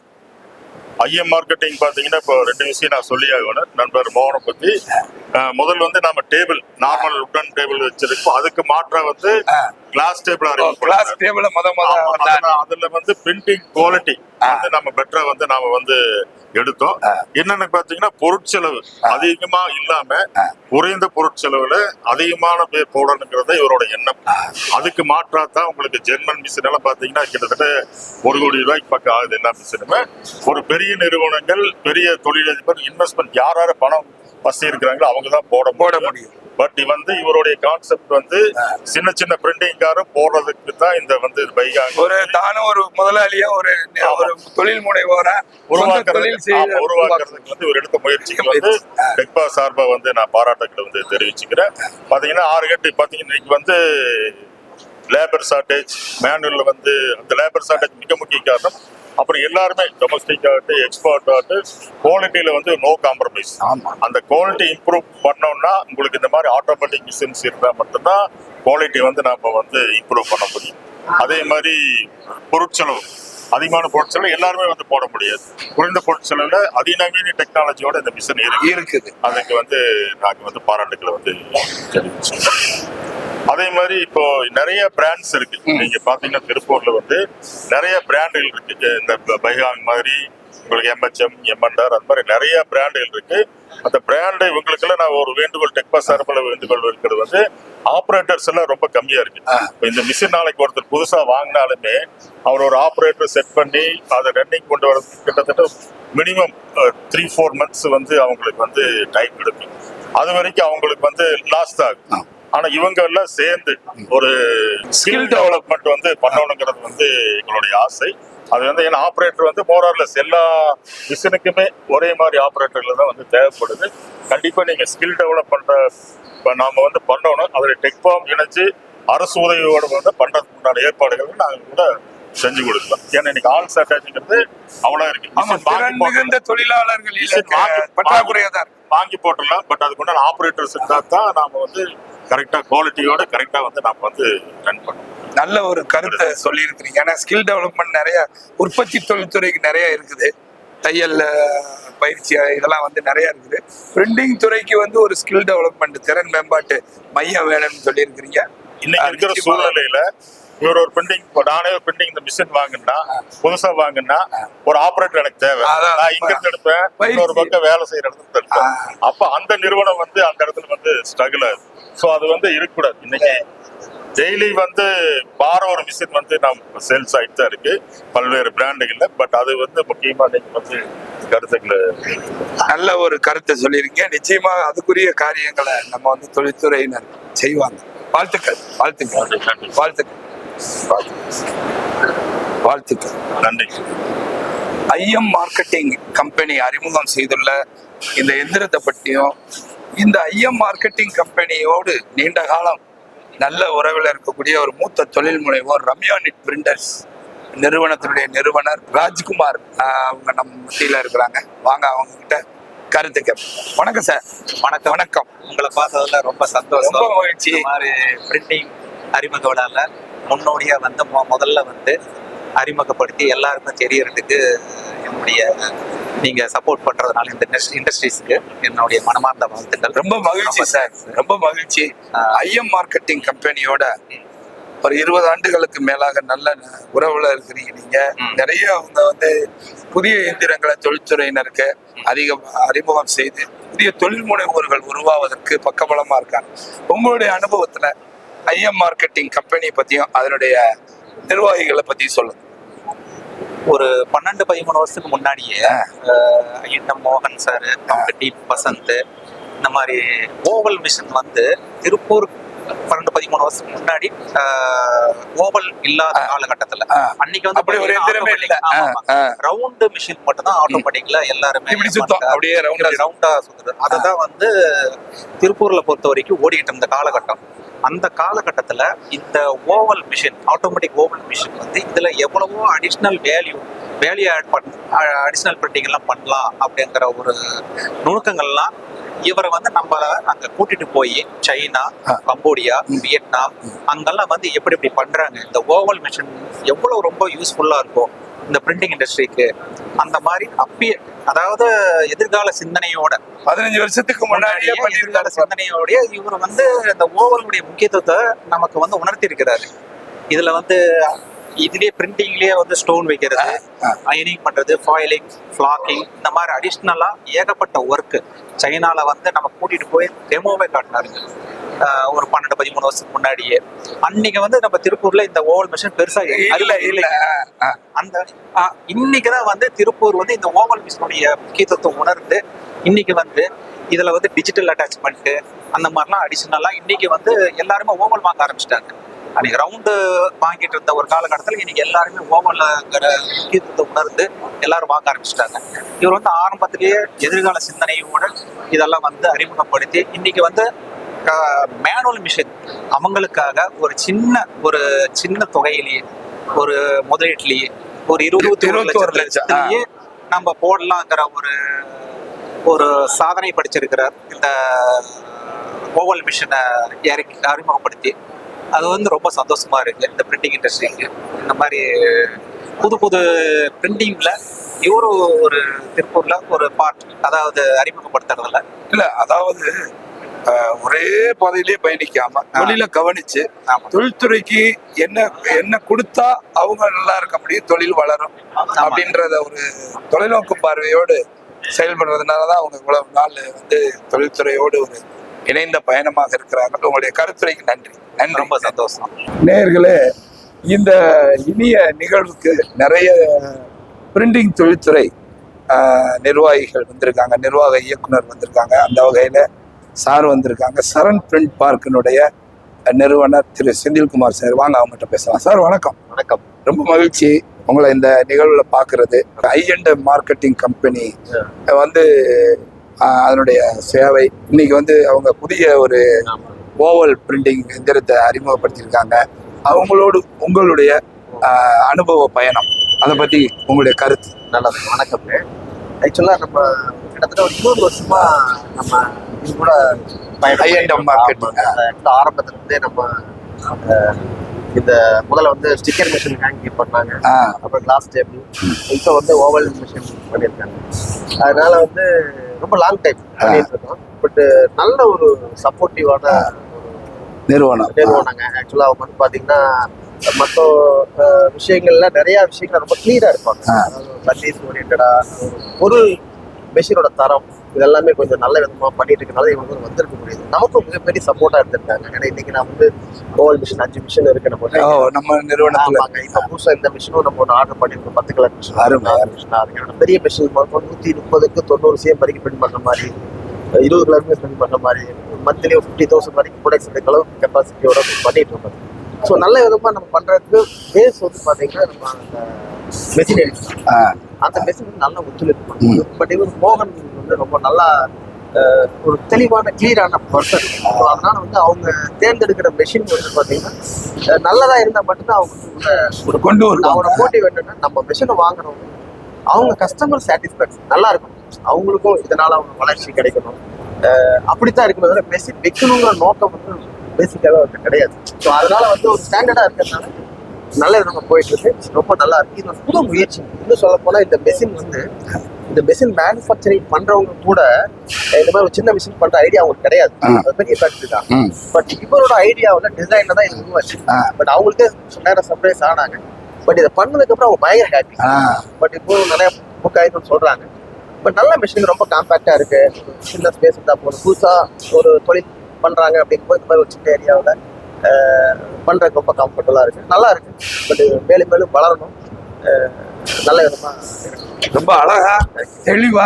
IM மார்க்கெட்டிங் பாத்தீங்கன்னா இப்போ 2 விஷயம் நான் சொல்லி ஆகணும். நண்பர் மோகனை பத்தி முதல்ல வந்து நம்ம டேபிள், நார்மல் உட்டன் டேபிள் வச்சிருக்கோம். அதுக்கு மாற்றா வந்து கிளாஸ் டேபிள் கிளாஸ் டேபிள் அதுல வந்து பிரிண்டிங் குவாலிட்டி வந்து நம்ம பெட்டரா வந்து நாம வந்து எடுத்தோம். என்னன்னு பாத்தீங்கன்னா பொருட்செலவு அதிகமா இல்லாம குறைந்த பொருட்செலவுல அதிகமான பேர் போடணுங்கிறத இவரோட எண்ணம். அதுக்கு மாற்றா தான் உங்களுக்கு ஜெர்மன் மிஷின் எல்லாம் பாத்தீங்கன்னா கிட்டத்தட்ட 1 கோடி ரூபாய்க்கு பக்கம் ஆகுது. எல்லா மிஷினுமே ஒரு பெரிய நிறுவனங்கள், பெரிய தொழிலதிபர், இன்வெஸ்ட்மெண்ட் யாராரு பணம் வசதி இருக்கிறாங்களோ அவங்க தான் போட முடியும். பட் வந்து இவருடைய கான்செப்ட் வந்து சின்ன சின்ன பிரிண்டிங்காரும் போடுறதுக்கு தான் இந்த வந்து ஒரு தான ஒரு முதலாளியா ஒரு தொழில் முனைவோரா உருவாக்குறதுக்கு வந்து ஒரு எடுத்த முயற்சிகள் வந்து டெக்பா சார்பா வந்து நான் பாராட்டுகளை வந்து தெரிவிச்சுக்கிறேன். பாத்தீங்கன்னா 6 கட்டு பாத்தீங்கன்னா இன்னைக்கு வந்து லேபர் ஷார்டேஜ், மேனுவல்ல வந்து அந்த லேபர் ஷார்டேஜ் மிக முக்கிய காரணம். அப்புறம் எல்லாருமே டொமஸ்டிக் ஆகட்டும், எக்ஸ்போர்ட் ஆகட்டும், குவாலிட்டியில வந்து நோ காம்ப்ரமைஸ். அந்த குவாலிட்டி இம்ப்ரூவ் பண்ணோம்னா உங்களுக்கு இந்த மாதிரி ஆட்டோமேட்டிக் மிஷின்ஸ் இருந்தால் மட்டும்தான் குவாலிட்டி வந்து நம்ம வந்து இம்ப்ரூவ் பண்ண முடியும். அதே மாதிரி பொருட்செலவு, அதிகமான பொருட்செலவு எல்லாருமே வந்து போட முடியாது. குறைந்த பொருட்செலவுல அதிநவீன டெக்னாலஜியோட இந்த மிஷின் இருக்குது. அதுக்கு வந்து நாங்கள் வந்து பாராட்டுகளை வந்து தெரிவிச்சோம். அதே மாதிரி இப்போ நிறைய பிராண்ட்ஸ் இருக்கு. நீங்க பாத்தீங்கன்னா திருப்பூர்ல வந்து நிறைய பிராண்டுகள் இருக்கு. இந்த பைகாங் மாதிரி உங்களுக்கு MHM, M&R அந்த மாதிரி நிறைய பிராண்டுகள் இருக்கு. அந்த பிராண்டு இவங்களுக்கெல்லாம் நான் ஒரு வேண்டுகோள், டெக்பா சார்பில் வேண்டுகோள் இருக்கிறது வந்து ஆப்ரேட்டர்ஸ் எல்லாம் ரொம்ப கம்மியா இருக்கு. இந்த மிஷின் நாளைக்கு ஒருத்தர் புதுசா வாங்கினாலுமே அவர் ஒரு ஆப்ரேட்டர் செட் பண்ணி அதை ரன்னிங் கொண்டு வரதுக்கு கிட்டத்தட்ட மினிமம் 3-4 months வந்து அவங்களுக்கு வந்து டைம் எடுக்கும். அது வரைக்கும் அவங்களுக்கு வந்து லாஸ் ஆகும். ஆனா இவங்க எல்லாம் சேர்ந்து ஒரு ஸ்கில் டெவலப்மெண்ட் வந்து பண்ணணுங்கிறது வந்து எங்களுடைய ஆசை. அது வந்து ஏன்னா ஆப்ரேட்டர் வந்து மோரார்லெஸ் எல்லா மிஷினுக்குமே ஒரே மாதிரி ஆப்ரேட்டர்ல தான் வந்து தேவைப்படுது. கண்டிப்பா நீங்க ஸ்கில் டெவலப் நாம வந்து பண்ணணும். அதுல டெக்பாம் இணைச்சு அரசு உதவியோட வந்து பண்றதுக்கு உண்டான ஏற்பாடுகள் நாங்கள் கூட செஞ்சு கொடுக்கலாம். ஏன்னா இன்னைக்கு ஆல் ஷார்டேஜ்ங்கிறது அவ்வளவு இருக்கு. தொழிலாளர்கள் வாங்கி போட்டுடலாம். பட் அதுக்குண்டான ஆப்ரேட்டர்ஸ் இருந்தா தான் நாம வந்து கரெக்டா குவாலிட்டியோட கரெக்டா வந்து நாம வந்து ரன் பண்ணணும். நல்ல ஒரு கருத்தை சொல்லி இருக்கிறீங்க. ஏன்னா ஸ்கில் டெவலப்மெண்ட் நிறைய உற்பத்தி தொழில்துறைக்கு நிறைய இருக்குது. தையல் பயிற்சி இதெல்லாம் வந்து நிறைய இருக்குது. பிரிண்டிங் துறைக்கு வந்து ஒரு ஸ்கில் டெவலப்மெண்ட், திறன் மேம்பாட்டு மையம் வேணும்னு சொல்லி இருக்கிறீங்க. இன்னைக்கு இருக்கிற சூழ்நிலையில இவர் ஒரு பிரிண்டிங், நானே ஒரு பிரிண்டிங் இந்த மிஷின் வாங்கினா, புதுசா வாங்கினா ஒரு ஆப்ரேட்டர் எனக்கு தேவை. நான் இங்க இருந்து எடுப்பேன், இன்னொரு பக்கம் வேலை செய்யற இடத்துல எடுப்பேன். அப்ப அந்த நிறுவனம் வந்து அந்த இடத்துல வந்து ஸ்ட்ரகிள் ஆகுது. ஸோ அது வந்து இருக்கக்கூடாது. இன்னைக்கு டெய்லி வந்து ஒரு மிஷின் வந்து நம்ம சேல்ஸ் ஆகிட்டு தான் இருக்கு பல்வேறு பிராண்டுகள்ல. பட் அது வந்து முக்கியமா நீங்க வந்து கருத்துக்களை நல்ல ஒரு கருத்தை சொல்லியிருக்கீங்க. நிச்சயமா அதுக்குரிய காரியங்களை நம்ம வந்து தொழில்துறையினர் செய்வாங்க. வாழ்த்துக்கள். வாழ்த்துக்கள். வாழ்த்துக்கள். வாழ்த்துக்கள். நன்றி. IM மார்க்கெட்டிங் கம்பெனி அறிமுகம் செய்துள்ள இந்த எந்திரத்தை பற்றியும், இந்த IM மார்க்கெட்டிங் கம்பெனியோடு நீண்ட காலம் நல்ல உறவில் இருக்கக்கூடிய ஒரு மூத்த தொழில் முனைவோர் ரம்யா நிட் பிரிண்டர்ஸ் நிறுவனத்தினுடைய நிறுவனர் ராஜ்குமார் அவங்க நம்ம மத்தியில இருக்கிறாங்க. வாங்க அவங்க கிட்ட கருத்து கேட்போம். வணக்கம் சார். வணக்கம். வணக்கம். உங்களை பார்த்ததுல ரொம்ப சந்தோஷம். ரொம்ப மகிழ்ச்சி. இந்த மாதிரி பிரிண்டிங் அறிமுகவிடால முன்னோடியா வந்து முதல்ல வந்து அறிமுகப்படுத்தி எல்லாருக்கும் தெரியறதுக்கு என்னுடைய நீங்க சப்போர்ட் பண்றதுனால இந்த இண்டஸ்ட்ரீஸ்க்கு என்னுடைய மனமார்ந்த வாழ்த்துக்கள். ரொம்ப மகிழ்ச்சி சார். ரொம்ப மகிழ்ச்சி. IM மார்க்கெட்டிங் கம்பெனியோட ஒரு 20 ஆண்டுகளுக்கு மேலாக நல்ல உறவுல இருக்கிறீங்க நீங்க. நிறைய அவங்க வந்து புதிய இயந்திரங்களை தொழில்துறையினருக்கு அறிமுகம் செய்து புதிய தொழில் முனைவோர்கள் உருவாவதற்கு பக்கபலமா இருக்காங்க. உங்களுடைய அனுபவத்துல ஐஎம் மார்க்கெட்டிங் கம்பெனி பத்தியும் அதனுடைய நிர்வாகிகளை பத்தி சொல்லுங்க. ஒரு 12-13 வருஷத்துக்கு முன்னாடியே ஐட்டம் மோகன் சார், டீம் வசந்த், இந்த மாதிரி ஓவல் மிஷின் வந்து திருப்பூர் 12-13 வருஷத்துக்கு முன்னாடி ஓவல் இல்லாத காலகட்டத்துல அன்னைக்கு வந்து அப்படி ஒரு எந்திரமே இல்ல. ரவுண்டு மிஷின் மட்டும் தான் ஆட்டோமேட்டிக்ல எல்லாருமே இப்படி சுத்தம், அப்படியே ரவுண்டா சுத்துறது. அததான் வந்து திருப்பூர்ல பொறுத்த வரைக்கும் ஓடிட்டு இருந்த காலகட்டம். அந்த காலகட்டத்துல இந்த oval machine, automatic oval machine வந்து இதுல எவ்வளவோ அடிஷ்னல் வேல்யூ அடிஷ்னல் பிரிண்டிங் எல்லாம் பண்ணலாம் அப்படிங்கிற ஒரு நுணுக்கங்கள்லாம் இவரை வந்து நம்ம அங்க கூட்டிட்டு போய் சைனா, கம்போடியா, வியட்நாம் அங்கெல்லாம் வந்து எப்படி பண்றாங்க, இந்த ஓவல் மிஷின் எவ்வளவு ரொம்ப யூஸ்ஃபுல்லா இருக்கும் இந்த பிரிண்டிங் இண்டஸ்ட்ரிக்கு, அந்த மாதிரி அப்பயே, அதாவது எதிர்கால சிந்தனையோட 15 வருஷத்துக்கு முன்னாடியே எதிர்கால சிந்தனையோடய இவர் வந்து இந்த ஓவலுடைய முக்கியத்துவத்தை நமக்கு வந்து உணர்த்தி இருக்கிறாரு. இதுல வந்து இதுலயே பிரிண்டிங்லயே வந்து ஸ்டோன் வைக்கிறது, அயனிங் பண்றது, ஃபாயிலிங், ஃபிளாக்கிங், இந்த மாதிரி அடிஷ்னலா ஏகப்பட்ட ஒர்க்கு சைனால வந்து நம்ம கூட்டிட்டு போய் டெமோவே காட்டினாருங்க. ஒரு 12-13 வருஷத்துக்கு முன்னாடியே. அன்னைக்கு வந்து நம்ம திருப்பூர்ல இந்த ஓவல் மிஷின் பெருசா இல்ல. அந்த இன்னைக்குதான் வந்து திருப்பூர் வந்து இந்த ஓவல் மிஷினுடைய முக்கியத்துவத்தை உணர்ந்து இன்னைக்கு வந்து இதுல வந்து டிஜிட்டல் அட்டாச்மெண்ட் அந்த மாதிரிலாம் அடிஷனலா இன்னைக்கு வந்து எல்லாருமே ஓவல் வாங்க ஆரம்பிச்சிட்டாங்க. அன்னைக்கு ரவுண்டு வாங்கிட்டு இருந்த ஒரு காலகட்டத்தில் இன்னைக்கு எல்லாருமே ஓவல்ங்கிற முக்கியத்துவத்தை உணர்ந்து எல்லாரும் வாங்க ஆரம்பிச்சிட்டாங்க. இவர் வந்து ஆரம்பத்திலேயே எதிர்கால சிந்தனையோட இதெல்லாம் வந்து அறிமுகப்படுத்தி இன்னைக்கு வந்து மேனுவல் மிஷின் அவங்களுக்காக ஒரு சின்ன தொகையிலேயே, ஒரு முதலீட்டிலேயே ஒரு 21 லட்சத்திலேயே நம்ம போடலாங்கிற ஒரு சாதனை படிச்சிருக்கிறார் இந்த ஓவல் மிஷினை அறிமுகப்படுத்தி. அது வந்து ரொம்ப சந்தோஷமா இருக்கு இந்த பிரிண்டிங் இண்டஸ்ட்ரிக்கு. இந்த மாதிரி புது பிரிண்டிங்ல இவரு ஒரு திருப்பூர்ல ஒரு பார்ட், அதாவது அறிமுகப்படுத்துறதுல இல்ல, அதாவது ஒரே பாதையிலேயே பயணிக்காம தொழில கவனிச்சு தொழில்துறைக்கு என்ன கொடுத்தா அவங்க நல்லா இருக்க முடியும், தொழில் வளரும் அப்படின்றத ஒரு தொலைநோக்கு பார்வையோடு செயல்படுறதுனாலதான் அவங்க இவ்வளவு நாள் வந்து தொழில்துறையோடு ஒரு இணைந்த பயணமாக இருக்கிறார்கள். உங்களுடைய கருத்துரைக்கு நன்றி. ரொம்ப சந்தோஷம். நேயர்களே, இந்த இனிய நிகழ்வுக்கு நிறைய பிரிண்டிங் தொழில்துறை நிர்வாகிகள் வந்திருக்காங்க, நிர்வாக இயக்குனர் வந்திருக்காங்க. அந்த வகையில சார் வந்திருக்காங்க. சரண் பிரிண்ட் பார்க்கினுடைய நிறுவனர் திரு செந்தில்குமார் சார். வாங்க அவங்ககிட்ட பேசலாம். சார் வணக்கம். வணக்கம். ரொம்ப மகிழ்ச்சி உங்களை இந்த நிகழ்வுல பாக்குறது. ஐஎன்எம் மார்க்கெட்டிங் கம்பெனி வந்து அதனுடைய சேவை இன்னைக்கு வந்து அவங்க புதிய ஒரு ஓவல் பிரிண்டிங் எந்திரத்தை அறிமுகப்படுத்தியிருக்காங்க. அவங்களோடு உங்களுடைய அனுபவ பயணம், அதை பத்தி உங்களுடைய கருத்து. நல்லது. வணக்கம். ஆக்சுவலா நம்ம கிட்டத்தட்ட ஒரு 20 வருஷமா நம்ம இது கூட ஐஎன்எம் மார்க்கெட்டிங் ஆரம்பத்துல இருந்தே நம்ம இந்த முதல்ல வந்து ஸ்டிக்கர் மிஷின் ஹேங்கிங் பண்ணாங்க, அப்புறம் கிளாஸ் டேபிள், இப்போ வந்து ஓவல் மிஷின் பண்ணியிருக்காங்க. அதனால வந்து ரொம்ப லாங் டைம் பண்ணிட்டு இருக்கோம். பட் நல்ல ஒரு சப்போர்ட்டிவான நிறுவனங்க. ஆக்சுவலா அவங்க வந்து பாத்தீங்கன்னா மற்ற விஷயங்கள்ல நிறைய விஷயங்கள் ரொம்ப கிளியரா இருப்பாங்க. சர்வீஸ் ஓரியன்டா, பொருள் மெஷினோட தரம் இதெல்லாமே கொஞ்சம் நல்ல விதமா பண்ணிட்டு இருக்கனால இவங்க வந்திருக்க முடியுது. நமக்கும் மிகப்பெரிய சப்போர்ட்டா இருந்திருக்காங்க. ஏன்னா இன்னைக்கு நான் வந்து ஓவல் மிஷின் 5 மிஷின் இருக்கு நம்ம நிறுவனத்துல. இப்ப புதுசா இந்த மிஷினும் நம்ம ஒரு ஆர்டர் பண்ணிருக்கோம். 10 கலர் மிஷின், 6 மிஷின். அதுக்கான பெரிய மிஷின் 130க்கு 90 CM வரைக்கும் பிரிண்ட் பண்ற மாதிரி, 20 கலருமே பிரிண்ட் பண்ற மாதிரி, மந்த்லி 50,000 வரைக்கும் ப்ரொடக்ஷன் அளவு கெப்பாசிட்டியோட பண்ணிட்டு இருக்கோம். ஸோ நல்ல விதமா நம்ம பண்றதுக்கு பேஸ் வந்து பாத்தீங்கன்னா நம்ம அந்த மெஷின் அந்த மெஷின் வந்து நல்லா ஒத்துழைப்பு பண்ணுவோம். பட் இவர் மோகன் வந்து ரொம்ப நல்லா ஒரு தெளிவான கிளியரான பர்சன். ஸோ அதனால வந்து அவங்க தேர்ந்தெடுக்கிற மெஷின் வந்து பாத்தீங்கன்னா நல்லதா இருந்தா மட்டும்தான் அவங்க கொண்டு வரும். அவரோட மோட்டிவ் என்னன்னா நம்ம மெஷினை வாங்குறவங்க அவங்க கஸ்டமர் சாட்டிஸ்ஃபேக்ஷன் நல்லா இருக்கும், அவங்களுக்கும் இதனால அவங்க வளர்ச்சி கிடைக்கணும், அப்படித்தான் இருக்கணும். மெஷின் வைக்கணுங்கிற நோக்கம் வந்து பேசிக்காக வந்து கிடையாது. ஸோ அதனால வந்து ஒரு ஸ்டாண்டர்டா இருக்கிறதுனால நல்ல விதமா போயிட்டு இருக்கு. ரொம்ப நல்லா இருக்கு. இது புது முயற்சி. இன்னும் சொல்ல போனா இந்த மெஷின் வந்து இந்த மிஷின் மேனுஃபேக்சரிங் பண்றவங்க கூட இந்த மாதிரி ஒரு சின்ன மிஷின் பண்ற ஐடியா அவங்களுக்கு கிடையாது. அது பெரிய ஃபேக்டரி தான். பட் இவரோட ஐடியாவில் டிசைன்ல தான் இது உருவாச்சு. பட் அவங்களுக்கு நேரம் சர்ப்ரைஸ் ஆனாங்க. பட் இதை பண்ணதுக்கு அப்புறம் அவங்க பயங்கர ஹாப்பி. பட் இப்போ நிறைய புக் ஆயிடும்னு சொல்றாங்க. பட் நல்ல மிஷின், ரொம்ப காம்பேக்டா இருக்கு, சின்ன ஸ்பேஸ் இருந்தா போதும். புதுசா ஒரு தொழில் பண்றாங்க அப்படிங்கும்போது இந்த மாதிரி ஒரு சின்ன ஏரியாவில் பண்றதுக்கு ரொம்ப கம்ஃபர்டபுளா இருக்கு, நல்லா இருக்கு. பட் மேலும் மேலும் வளரணும், நல்ல விதமா இருக்கு. ரொம்ப அழகா தெளிவா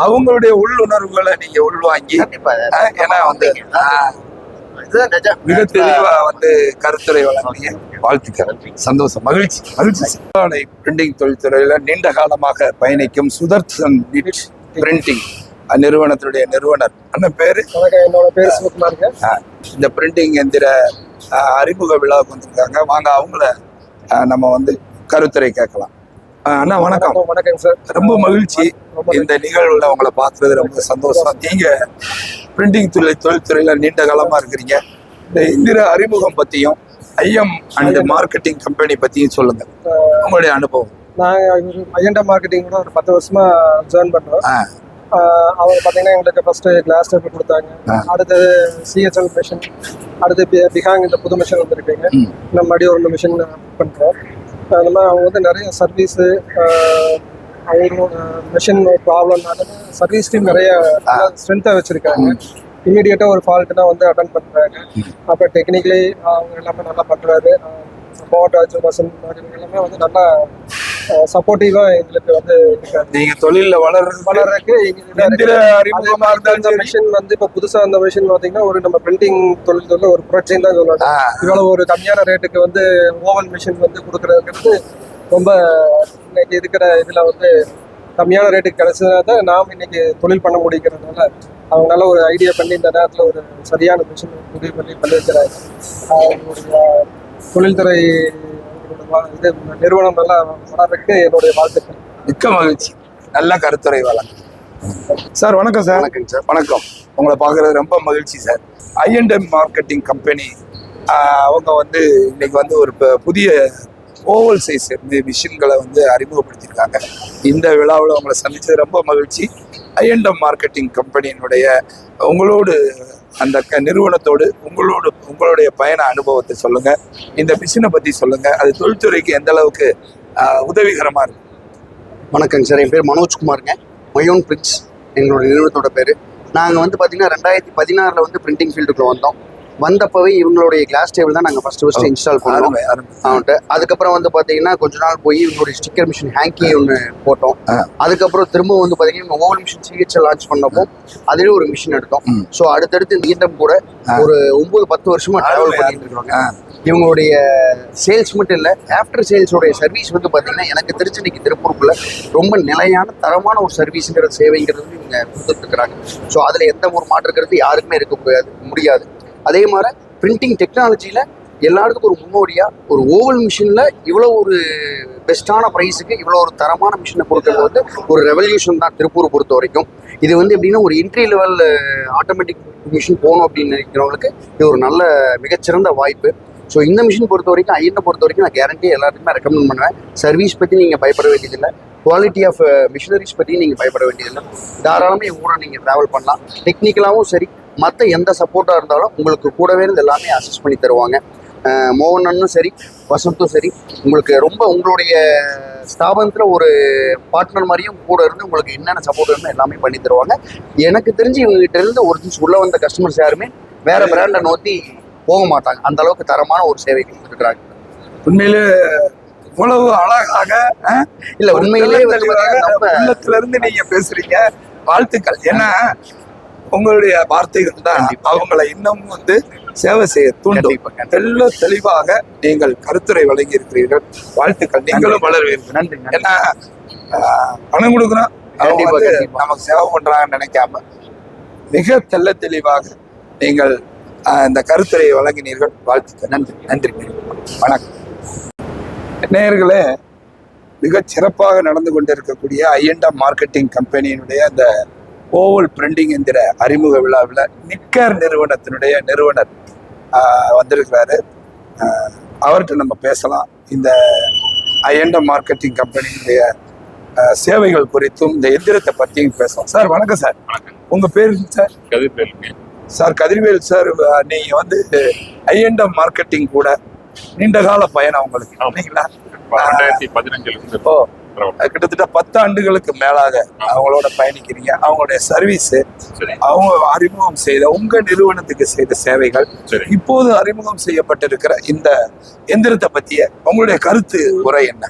அவங்களுடைய உள்ளுணர்வுகளை நீங்க உள்வாங்கி, கண்டிப்பா ஏன்னா வந்து இதுதான் நிஜம். மிக தெளிவா வந்து கருத்துரை வழங்கிய வாழ்த்துக்கள், சந்தோஷம், மகிழ்ச்சி மகிழ்ச்சி. பிரிண்டிங் தொழில்துறையில நீண்ட காலமாக பயணிக்கும் சுதர்சன் நிட் பிரிண்டிங் நிறுவனத்துடைய நிறுவனர் அண்ணன் பேரு. என்னோட பேர் சிவகுமாருங்க. இந்த பிரிண்டிங் எந்திர அறிமுக விழாவுக்கு வந்திருக்காங்க. வாங்க அவங்கள நம்ம வந்து கருத்துரை கேட்கலாம். அண்ணா வணக்கம். வணக்கம் சார். ரொம்ப மகிழ்ச்சி இந்த நிகழ்வுல உங்களை பார்த்தது ரொம்ப சந்தோஷம். நீங்க பிரிண்டிங் தொழில்துறையில நீண்ட காலமா இருக்கிறீங்க. இந்த இந்திர அறிமுகம் பத்தியும் ஐஎம் அண்ட் மார்க்கெட்டிங் கம்பெனி பத்தியும் சொல்லுங்க, உங்களுடைய அனுபவம். நான் ஐஎன்டா மார்க்கெட்டிங் கூட ஒரு 10 வருஷமா ஜாயின் பண்றோம். அவங்க பார்த்தீங்கன்னா எங்களுக்கு ஃபர்ஸ்ட் கிளாஸ் டேபிள் கொடுத்தாங்க, அடுத்தது சிஎஸ்எல் மிஷின், அடுத்து பிகாங் இந்த புது மிஷின் வந்துருக்கீங்க. நம்ம மறுபடியும் ஒரு மிஷின் பண்ணுறோம். அந்த மாதிரி அவங்க வந்து நிறைய சர்வீஸு, அவங்களோட மிஷின் ப்ராப்ளம்னால சர்வீஸ் டீம் நிறைய ஸ்ட்ரென்த்தாக வச்சுருக்காங்க. இமீடியட்டாக ஒரு ஃபால்ட்டுனா வந்து அட்டன் பண்ணுறாங்க. அப்புறம் டெக்னிக்கலி அவங்க எல்லாமே நல்லா பண்ணுறாரு. சப்போர்ட் மசன் எல்லாமே வந்து நல்லா சப்போர்ட்டிவாக எங்களுக்கு வந்து இருக்காது. நீங்க தொழில வளர்றதுக்கு மிஷின் வந்து இப்போ புதுசாக அந்த மிஷின் பார்த்தீங்கன்னா ஒரு நம்ம பிரிண்டிங் தொழில் ஒரு புரட்சின்னு தான் சொல்லணும். இவ்வளோ ஒரு கம்மியான ரேட்டுக்கு வந்து ஓவன் மிஷின் வந்து கொடுக்குறதுங்கிறது ரொம்ப இன்னைக்கு இருக்கிற இதில் வந்து கம்மியான ரேட்டுக்கு கிடைச்சதுனால தான் நாம் இன்னைக்கு தொழில் பண்ண முடிக்கிறதுனால அவங்க நல்ல ஒரு ஐடியா பண்ணி இந்த நேரத்தில் ஒரு சரியான மிஷின் முடிவு பண்ணி வைக்கிறாங்க. அவங்களுடைய தொழில்துறை இது நிறுவனம் நல்லா வளர்றதுக்கு என்னுடைய வாழ்த்துக்கள். மிக்க மகிழ்ச்சி, நல்ல கருத்துரை வழங்க. சார் வணக்கம் சார். வணக்கம் சார். வணக்கம், உங்களை பார்க்கறது ரொம்ப மகிழ்ச்சி சார். ஐஎன்எம் மார்க்கெட்டிங் கம்பெனி அவங்க வந்து இன்னைக்கு வந்து ஒரு புதிய ஓவல் சைஸ் மிஷின்களை வந்து அறிமுகப்படுத்தியிருக்காங்க. இந்த விழாவில் உங்களை சந்திச்சது ரொம்ப மகிழ்ச்சி. ஐஎன்எம் மார்க்கெட்டிங் கம்பெனியினுடைய உங்களோடு அந்த நிறுவனத்தோடு உங்களுடைய பயண அனுபவத்தை சொல்லுங்க, இந்த மிஷினை பத்தி சொல்லுங்க, அது தொழில்துறைக்கு எந்த அளவுக்கு உதவிகரமா இருக்கு. வணக்கங்க சார், என் பேர் மனோஜ்குமாருங்க. மயோன் பிரிண்ட்ஸ் எங்களோட நிறுவனத்தோட பேர். நாங்கள் வந்து பார்த்தீங்கன்னா 2016 வந்து பிரிண்டிங் ஃபீல்டுக்குள்ள வந்தோம். வந்தப்பவே இவங்களுடைய கிளாஸ் டேபிள் தான் நாங்கள் ஃபர்ஸ்ட் இன்ஸ்டால் பண்ணோம் அவன்ட்டு. அதுக்கப்புறம் வந்து பார்த்தீங்கன்னா கொஞ்ச நாள் போய் இவங்களுடைய ஸ்டிக்கர் மிஷின் ஹேங்கி ஒன்று போட்டோம். அதுக்கப்புறம் திரும்ப வந்து பார்த்தீங்கன்னா ஓவல் மிஷின் சிஹெச்எல் லான்ச் பண்ணப்போ அதுலேயும் ஒரு மிஷின் எடுத்தோம். ஸோ அடுத்தடுத்து இந்த ஈண்டம் கூட ஒரு 9-10 வருஷமா ட்ராவல் பண்ணிட்டு இருக்காங்க. இவங்களுடைய சேல்ஸ் மட்டும் இல்லை, ஆஃப்டர் சேல்ஸோடைய சர்வீஸ் வந்து பார்த்தீங்கன்னா எனக்கு தெரிஞ்ச இன்னைக்கு திருப்பூருக்குள்ள ரொம்ப நிலையான தரமான ஒரு சர்வீஸுங்கிற சேவைங்கிறது இவங்க கொடுத்துட்டு இருக்கிறாங்க. ஸோ அதில் எந்த ஒரு மாற்றுக்கிறது யாருக்குமே இருக்க முடியாது. அதே மாதிரி பிரிண்டிங் டெக்னாலஜியில் எல்லாத்துக்கும் ஒரு முன்னோடியாக ஒரு ஓவல் மிஷினில் இவ்வளோ ஒரு பெஸ்ட்டான ப்ரைஸுக்கு இவ்வளோ ஒரு தரமான மிஷினை கொடுக்கறது வந்து ஒரு ரெவல்யூஷன் தான் திருப்பூரை பொறுத்த வரைக்கும். இது வந்து எப்படின்னா ஒரு என்ட்ரி லெவல் ஆட்டோமேட்டிக் மிஷின் போகணும் அப்படின்னு நினைக்கிறவங்களுக்கு இது ஒரு நல்ல மிகச்சிறந்த வாய்ப்பு. ஸோ இந்த மிஷின் பொறுத்த வரைக்கும் ஐஎன்னை பொறுத்த வரைக்கும் நான் கேரண்டியாக எல்லாத்துக்குமே ரெக்கமெண்ட் பண்ணுவேன். சர்வீஸ் பற்றி நீங்கள் பயப்பட வேண்டியதில்லை, குவாலிட்டி ஆஃப் மிஷினரிஸ் பற்றி நீங்கள் பயப்பட வேண்டியதில்லை. தாராளமாக இவங்க கூட நீங்கள் ட்ராவல் பண்ணலாம். டெக்னிக்கலாகவும் சரி, மற்ற எந்த சப்போர்ட்டாக இருந்தாலும் உங்களுக்கு கூடவே இருந்து எல்லாமே அசிஸ்ட் பண்ணி தருவாங்க. மோகனனும் சரி, வசந்தும் சரி, உங்களுக்கு ரொம்ப உங்களுடைய ஸ்தாபனத்தில் ஒரு பார்ட்னர் மாதிரியும் கூட இருந்து உங்களுக்கு என்னென்ன சப்போர்ட் வேணுமோ எல்லாமே பண்ணி தருவாங்க. எனக்கு தெரிஞ்சு இவங்ககிட்ட இருந்து ஒரு நிமிஷம் உள்ள வந்த கஸ்டமர்ஸ் யாருமே வேற பிராண்டை நோக்கி போக மாட்டாங்க. அந்த அளவுக்கு தரமான ஒரு சேவை கொடுத்துருக்குறாங்க. உண்மையிலே இவ்வளவு அழகாக இல்ல உண்மையிலேயே உள்ளத்துல இருந்து நீங்க பேசுறீங்க, வாழ்த்துக்கள். ஏன்னா உங்களுடைய வார்த்தைகள் தான் அவங்களை இன்னும் வந்து சேவை செய்ய தூண்டும். தெளிவாக நீங்கள் கருத்துரை வழங்கி இருக்கிறீர்கள், வாழ்த்துக்கள். நீங்களும் வளர்வீர்கள். நன்றி. ஏன்னா பணம் கொடுக்குறோம், நமக்கு சேவை பண்றாங்கன்னு நினைக்காம மிக தெளிவாக நீங்கள் இந்த கருத்துரையை வழங்கினீர்கள், வாழ்த்துக்கள். நன்றி. நன்றி, வணக்கம். நேயர்களே, மிக சிறப்பாக நடந்து கொண்டிருக்கக்கூடிய ஐஎன்எம் மார்க்கெட்டிங் கம்பெனியினுடைய அந்த ஓவல் பிரிண்டிங் என்கிற அறிமுக விழாவில் நிக்கர் நிறுவனத்தினுடைய நிறுவனர் வந்திருக்கிறாரு. அவர்கிட்ட நம்ம பேசலாம். இந்த ஐஎன்எம் மார்க்கெட்டிங் கம்பெனியினுடைய சேவைகள் குறித்தும் இந்த எந்திரத்தை பற்றியும் பேசுவோம். சார் வணக்கம் சார். உங்க பேர் சார்? கதிர்வேலுங்க. சார் கதிர்வேல் சார், நீங்க வந்து ஐஎன்டம் மார்க்கெட்டிங் கூட நீண்ட கால பயணம் உங்களுக்கு இல்லைங்களா? 2015 இருந்து ஓ, கிட்டத்தட்ட 10 ஆண்டுகளுக்கு மேலாக அவங்களோட பயணிக்கிறீங்க. அவங்களுடைய சர்வீஸ், சரி. அவங்க அறிமுகம் செய்த உங்க நிறுவனத்துக்கு செய்த சேவைகள், சரி. இப்போது அறிமுகம் செய்யப்பட்டிருக்கிற இந்த எந்திரத்தை பற்றிய உங்களுடைய கருத்து உரை என்ன?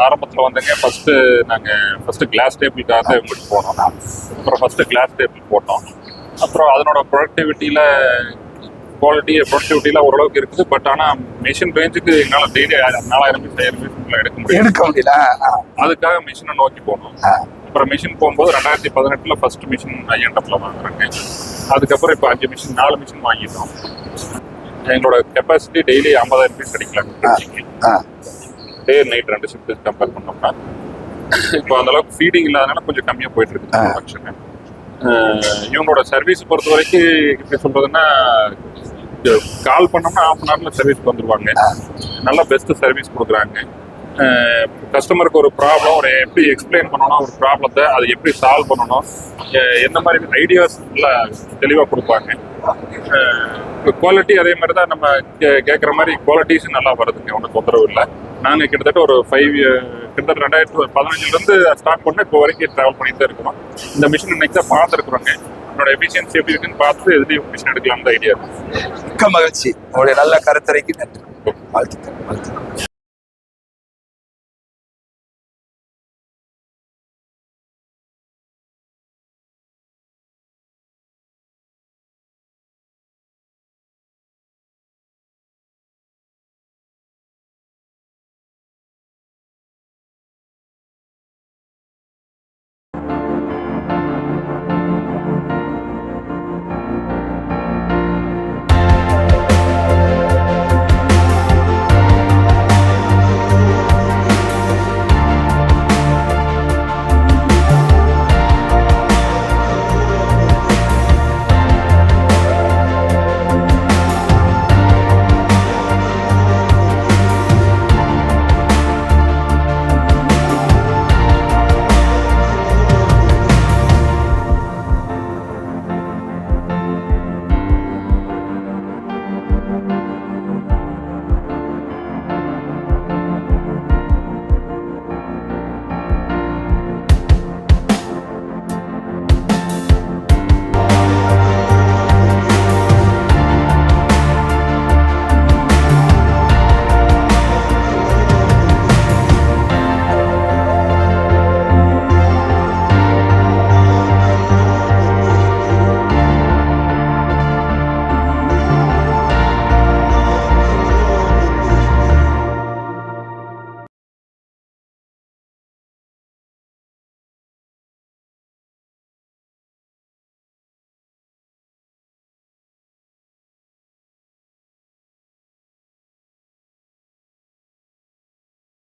ஆரம்பத்துல வந்துங்க ஃபர்ஸ்ட் கிளாஸ் டேபிளுக்காக இவங்களுக்கு போனோம். அப்புறம் ஃபர்ஸ்ட் கிளாஸ் டேபிள் போட்டோம். அப்புறம் அதனோட ப்ரொடக்டிவிட்டியில ஓரளவுக்கு இருக்குது. பட் ஆனால் மிஷின் ரேஞ்சுக்கு எங்களால் டெய்லி 4000 பீஸ் எடுக்க முடியல. அதுக்காக மிஷினை நோக்கி போனோம். அப்புறம் மிஷின் போகும்போது 2018 ஃபர்ஸ்ட் மிஷின் ஐஎன்டப்ல வாங்குறாங்க. அதுக்கப்புறம் இப்போ 4 மிஷின் வாங்கிட்டோம். எங்களோட கெப்பாசிட்டி டெய்லி 50,000 பீஸ் அடிக்கலாம். டே நைட் 2 ஷிஃப்ட் கம்பேர் பண்ணோம்னா இப்போ அந்த அளவுக்கு ஃபீடிங் இல்லாதனால கொஞ்சம் கம்மியாக போயிட்டு இருக்கு ப்ரொடக்ஷன். இவங்களோட சர்வீஸ் பொறுத்த வரைக்கும் எப்படி சொல்றதுன்னா, கால் பண்ணோம்னா 1/2 அன் ஹவர்ல சர்வீஸ்க்கு வந்துருவாங்க. நல்லா பெஸ்ட் சர்வீஸ் கொடுக்குறாங்க. கஸ்டமருக்கு ஒரு ப்ராப்ளம் எப்படி எக்ஸ்பிளைன் பண்ணணும், ஒரு ப்ராப்ளத்தை அதை எப்படி சால்வ் பண்ணணும், எந்த மாதிரி ஐடியாஸ் எல்லாம் தெளிவாக கொடுப்பாங்க. குவாலிட்டி அதே மாதிரி தான், நம்ம கேட்குற மாதிரி குவாலிட்டிஸ் நல்லா வருதுங்க, ஒன்றும் தொந்தரவு இல்லை. நாங்கள் கிட்டத்தட்ட ஒரு 2015 ஸ்டார்ட் பண்ண இப்போ வரைக்கும் ட்ராவல் பண்ணிட்டு தான் இருக்கிறோம். இந்த மிஷின் இன்னைக்கு தான் பார்த்துருக்குறோங்க. என்னோட எஃபிஷியன்சி எப்படி இருக்குன்னு பார்த்து எதுலேயும் மிஷின் எடுக்கலாம் தான் ஐடியா இருக்கு. மிக்க மகிழ்ச்சி. உங்களுடைய நல்ல கருத்துரைக்கு நன்றி. வாழ்த்துக்கள்.